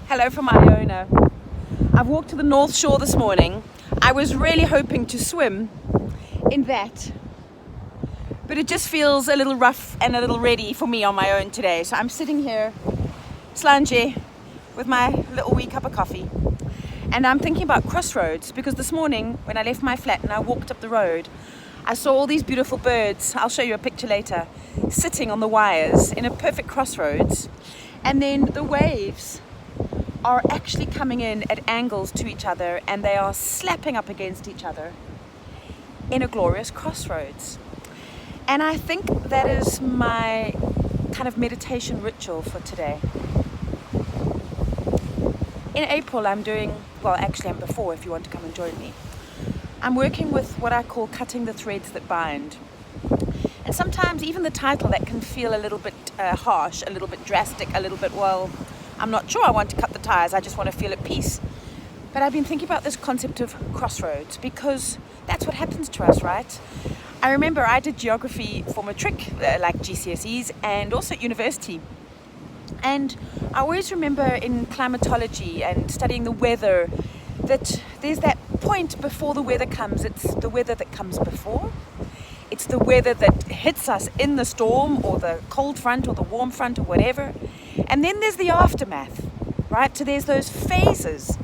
Hello from Iona. I've walked to the North Shore this morning. I was really hoping to swim in that, but it just feels a little rough and a little ready for me on my own today. So I'm sitting here, slungy, with my little wee cup of coffee. And I'm thinking about crossroads because this morning when I left my flat and I walked up the road, I saw all these beautiful birds, I'll show you a picture later, sitting on the wires in a perfect crossroads. And then the waves are actually coming in at angles to each other and they are slapping up against each other in a glorious crossroads. And I think that is my kind of meditation ritual for today. In April I'm doing, well actually I'm before if you want to come and join me, I'm working with what I call cutting the threads that bind. And sometimes even the title that can feel a little bit harsh, a little bit drastic, a little bit, well, I'm not sure I want to cut the ties, I just want to feel at peace. But I've been thinking about this concept of crossroads because that's what happens to us, right? I remember I did geography for matric, like GCSEs, and also at university. And I always remember in climatology and studying the weather that there's that point before the weather comes. It's the weather that comes before. It's the weather that hits us in the storm or the cold front or the warm front or whatever. And then there's the aftermath, right? So there's those phases.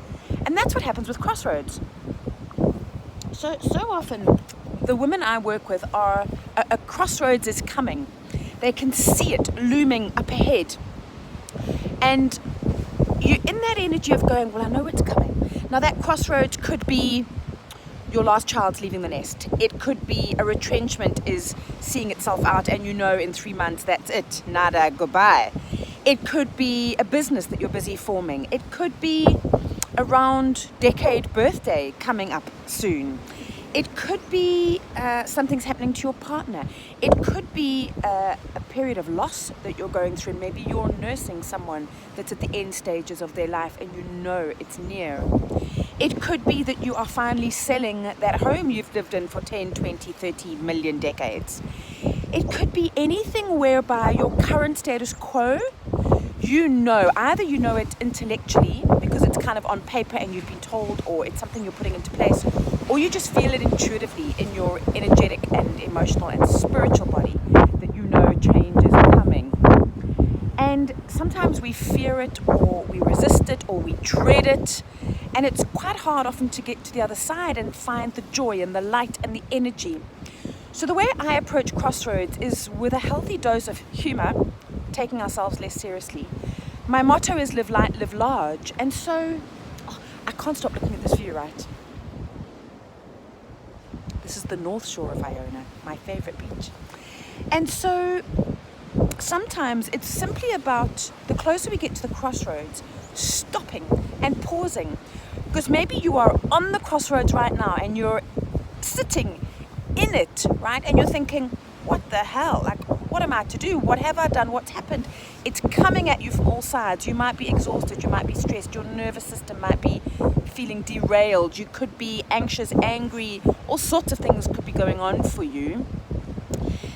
And that's what happens with crossroads. So often the women I work with are, a crossroads is coming. They can see it looming up ahead. And you're in that energy of going, well, I know it's coming. Now that crossroads could be your last child's leaving the nest. It could be a retrenchment is seeing itself out and you know in 3 months that's it, nada, goodbye. It could be a business that you're busy forming. It could be a round decade birthday coming up soon. It could be something's happening to your partner. It could be a period of loss that you're going through. Maybe you're nursing someone that's at the end stages of their life and you know it's near. It could be that you are finally selling that home you've lived in for 10, 20, 30 million decades. It could be anything whereby your current status quo, you know, either you know it intellectually because it's kind of on paper and you've been told, or it's something you're putting into place, or you just feel it intuitively in your energetic and emotional and spiritual body that you know change is coming. And sometimes we fear it or we resist it or we dread it, and it's quite hard often to get to the other side and find the joy and the light and the energy. So the way I approach crossroads is with a healthy dose of humor, taking ourselves less seriously. My motto is live light, live large. And so, I can't stop looking at this view, right? This is the North Shore of Iona, my favorite beach. And so, sometimes it's simply about, the closer we get to the crossroads, stopping and pausing. Because maybe you are on the crossroads right now and you're sitting in it, right? And you're thinking, what the hell? Like, what am I to do? What have I done? What's happened? It's coming at you from all sides. You might be exhausted. You might be stressed. Your nervous system might be feeling derailed. You could be anxious, angry. All sorts of things could be going on for you.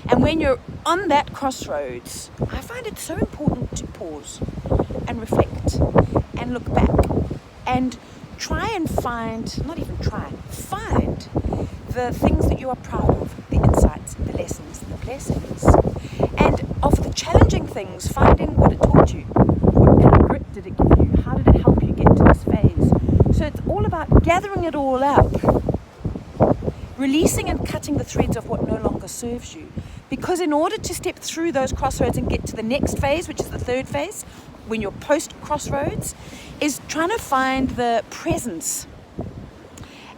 And when you're on that crossroads, I find it so important to pause and reflect and look back and try and find, not even try, find the things that you are proud of, the insights, the lessons, the blessings. And of the challenging things, finding what it taught you. What kind of grit did it give you? How did it help you get to this phase? So it's all about gathering it all up, releasing and cutting the threads of what no longer serves you. Because in order to step through those crossroads and get to the next phase, which is the third phase, when you're post-crossroads, is trying to find the presence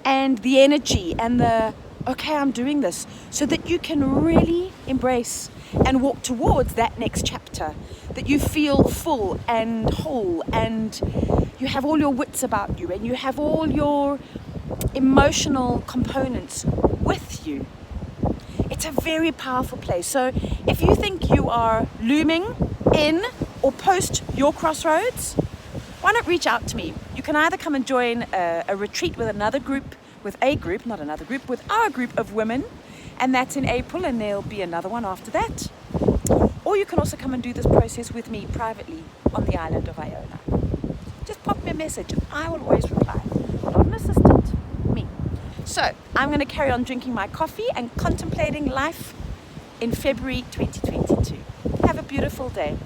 and the energy and the, okay, I'm doing this, so that you can really embrace and walk towards that next chapter, that you feel full and whole and you have all your wits about you and you have all your emotional components with you. It's a very powerful place. So if you think you are looming in or post your crossroads, why not reach out to me? You can either come and join a retreat with another group, with a group, not another group, with our group of women, and that's in April, and there'll be another one after that. Or you can also come and do this process with me privately on the island of Iona. Just a message. I will always reply. Not an assistant, me. So I'm going to carry on drinking my coffee and contemplating life in February 2022. Have a beautiful day.